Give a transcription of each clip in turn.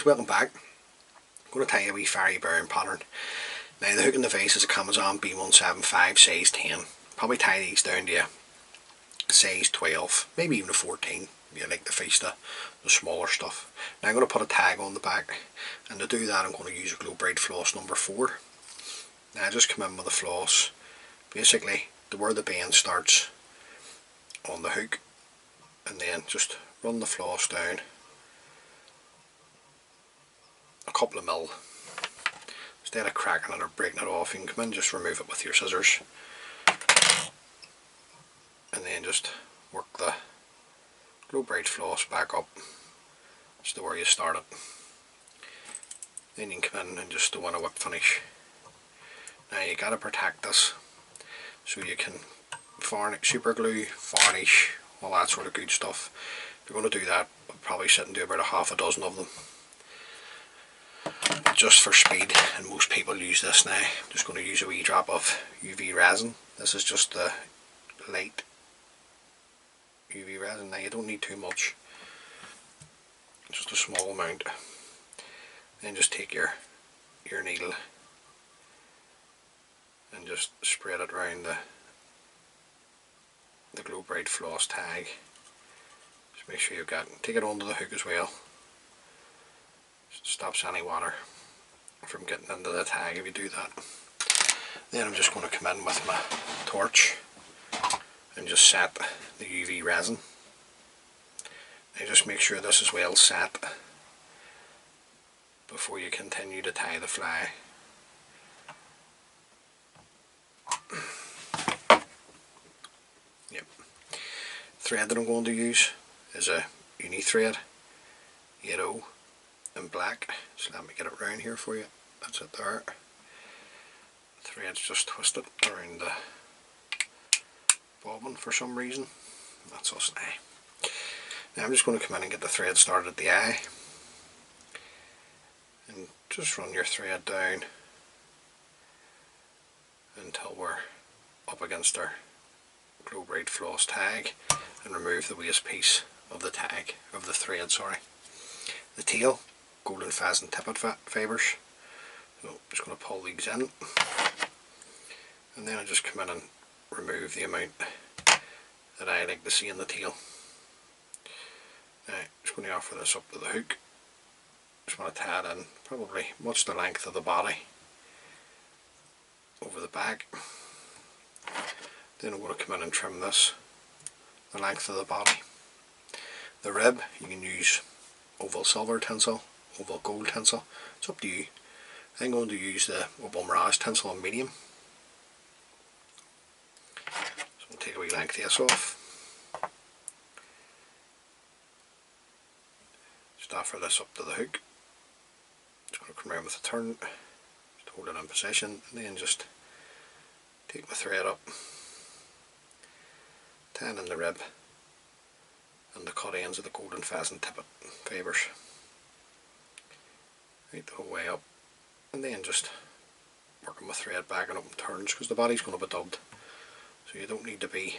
guys, welcome back. I'm going to tie a wee fairy brown pattern. Now the hook and the vise is a Amazon B175 size 10. Probably tie these down to a size 12, maybe even a 14 if you like to fish the smaller stuff. Now I'm going to put a tag on the back, and to do that I'm going to use a glow braid floss number 4. Now I just come in with the floss basically to where the bend starts on the hook, and then just run the floss down a couple of mil. Instead of cracking it or breaking it off, you can come in and just remove it with your scissors, and then just work the glow braid floss back up just to where you started. Then you can come in and just do a whip finish. Now you gotta protect this so you can super glue, varnish, all that sort of good stuff. If you're going to do that, I'll probably sit and do about a half a dozen of them, just for speed, and most people use this now. I'm just going to use a wee drop of UV resin. This is just the light UV resin. Now you don't need too much, just a small amount. Then just take your needle and just spread it around the glow braid floss tag. Just make sure you've got, take it onto the hook as well. Just stops any water from getting into the tag if you do that. Then I'm just going to come in with my torch and just set the UV resin. Now just make sure this is well set before you continue to tie the fly. Yep. Thread that I'm going to use is a uni thread, yellow and black. So let me get it around here for you. That's it there. The thread's just twisted around the bobbin for some reason. That's us now. Now I'm just going to come in and get the thread started at the eye, and just run your thread down until we're up against our glow braid floss tag, and remove the waste piece of the tag, of the thread, sorry. The tail, golden pheasant tippet fibres. So I'm just going to pull these in, and then I just come in and remove the amount that I like to see in the tail. Now I'm just going to offer this up to the hook. Just want to tie it in probably much the length of the body over the back. Then I'm going to come in and trim this the length of the body. The rib, you can use Opal silver tinsel, Opal gold tinsel, it's up to you. I'm going to use the Opal mirage tinsel in medium. So I'll take a wee length of this off. Just offer this up to the hook. Just going to come around with a turn, just hold it in position, and then just take my thread up, tie in the rib and the cut ends of the golden pheasant tippet fibres right the whole way up, and then just working my thread back and up in turns, because the body's going to be dubbed, so you don't need to be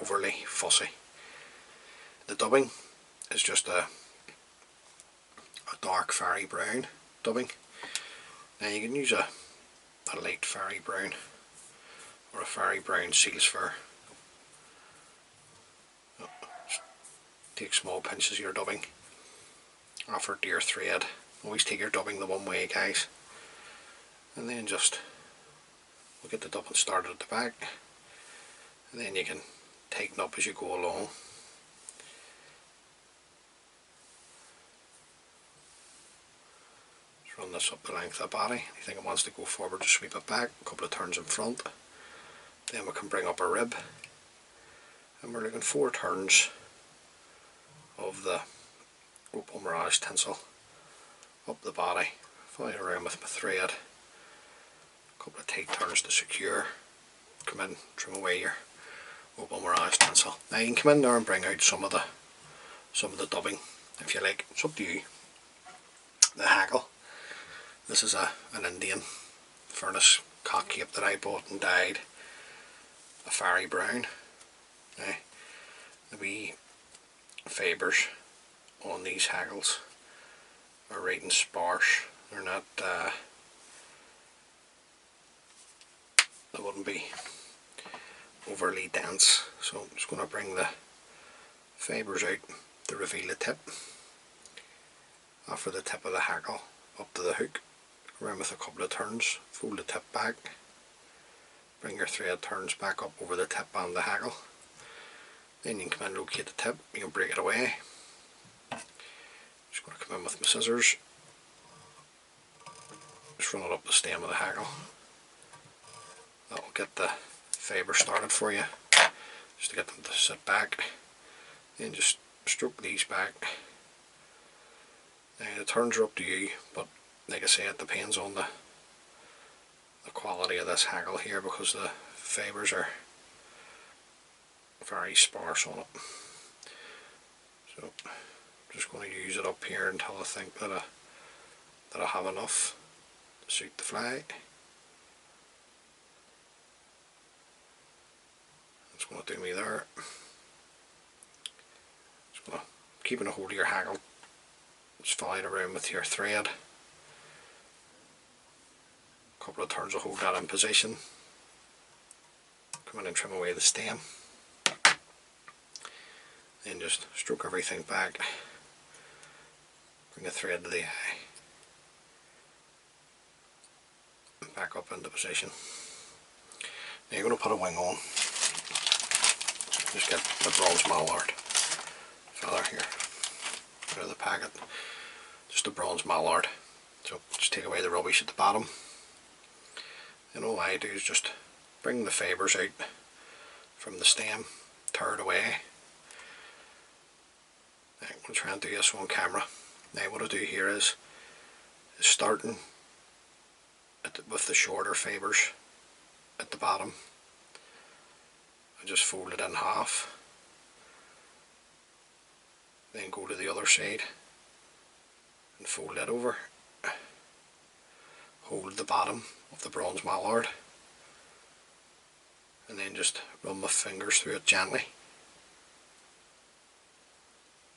overly fussy. The dubbing is just a dark fairy brown dubbing. Now you can use a light fairy brown or a fairy brown seal's fur. Just take small pinches of your dubbing, offer it to your thread. Always take your dubbing the one way, guys, and then just we'll get the dubbing started at the back, and then you can tighten up as you go along. Just run this up the length of the body. If you think it wants to go forward, just sweep it back, a couple of turns in front. Then we can bring up a rib, and we're looking 4 turns of the Opal mirage tinsel up the body, follow it around with my thread, a couple of tight turns to secure, come in, trim away your Opal mirage tinsel. Now you can come in there and bring out some of the dubbing if you like, it's up to you. The hackle, this is an Indian furnace cock cape that I bought and dyed a fairy brown. Now the wee fibres on these hackles are right and sparse. They're not, they wouldn't be overly dense. So I'm just going to bring the fibres out to reveal the tip. After the tip of the hackle up to the hook, around with a couple of turns, fold the tip back, bring your thread turns back up over the tip and the hackle. Then you can come in and locate the tip, you can break it away. Just going to come in with my scissors, just run it up the stem of the hackle. That will get the fibre started for you, just to get them to sit back. Then just stroke these back. Now the turns are up to you, but like I say, it depends on the quality of this hackle here, because the fibres are very sparse on it. So I'm just going to use it up here until I think that I have enough to suit the fly. That's going to do me there. Just going to keep a hold of your hackle, just follow it around with your thread. A couple of turns will hold that in position. Come in and trim away the stem. Then just stroke everything back. Bring the thread to the eye. And back up into position. Now you're going to put a wing on. Just get the bronze mallard feather here out of the packet. Just a bronze mallard. So just take away the rubbish at the bottom. And all I do is just bring the fibres out from the stem, tear it away. I'm going to try and do this on camera. Now what I do here is starting with the shorter fibres at the bottom. I just fold it in half, then go to the other side and fold it over. Hold the bottom of the bronze mallard and then just run my fingers through it gently,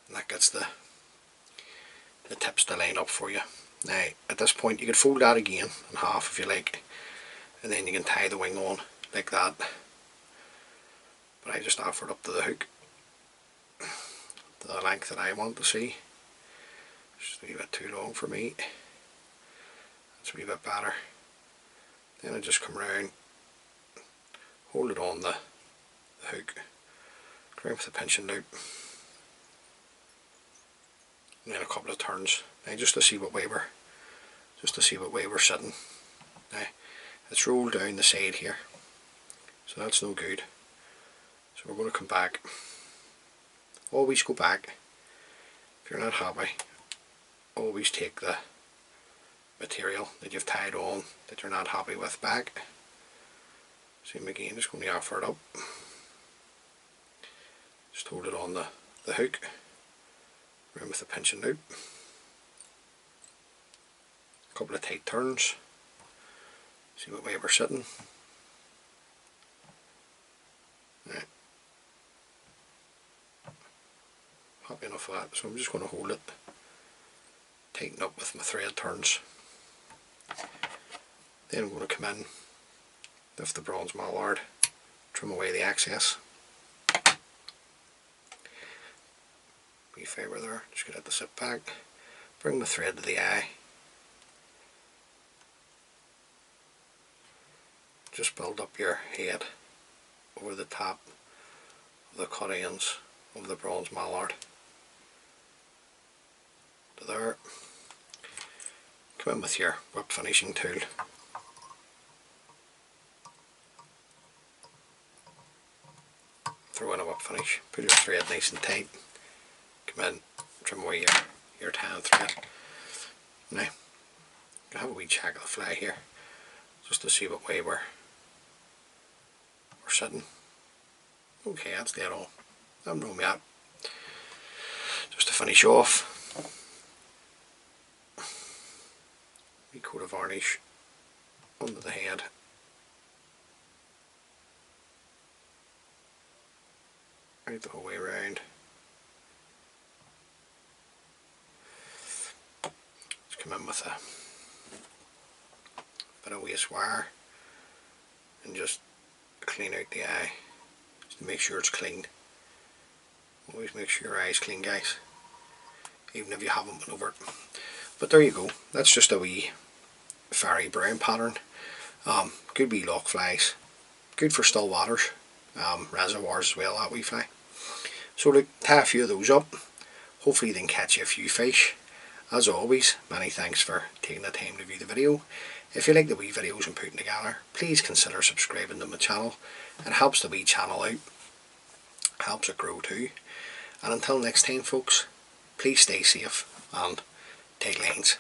and that gets the tips to line up for you. Now at this point you could fold that again in half if you like, and then you can tie the wing on like that, but I just offer it up to the hook to the length that I want to see. Just a wee bit too long for me. That's a wee bit better. Then I just come round, hold it on the hook, go with the pinching loop, and then a couple of turns. Now just to see what way we're sitting. Now it's rolled down the side here, so that's no good. So we're going to come back. Always go back. If you're not happy, always take the material that you've tied on that you're not happy with back. Same again, just going to offer it up. Just hold it on the hook, around with the pinching loop. A couple of tight turns. See what way we're sitting. Right. Happy enough of that, so I'm just going to hold it, tighten up with my thread turns. Then I'm going to come in, lift the bronze mallard, trim away the excess. Wee fibre there, just get it to sit back. Bring the thread to the eye. Just build up your head over the top of the cut ends of the bronze mallard. To there. Come in with your whip finishing tool. Throw in a whip finish. Put your thread nice and tight. Come in, trim away your tan thread. Now, I have a wee check of the fly here, just to see what way we're sitting. Okay, that's dead on. I'm no out. Just to finish off, wee coat of varnish under the head. Right the whole way around. come in with a bit of waste wire and just clean out the eye, just to make sure it's clean. Always make sure your eye's clean, guys, even if you haven't been over it. But there you go, that's just a wee fairy brown pattern. Good wee loch flies, good for still waters, reservoirs as well, that wee fly. So to tie a few of those up, hopefully they can catch you a few fish. As always, many thanks for taking the time to view the video. If you like the wee videos I'm putting together, please consider subscribing to my channel. It helps the wee channel out, helps it grow too. And until next time folks, please stay safe and take lines.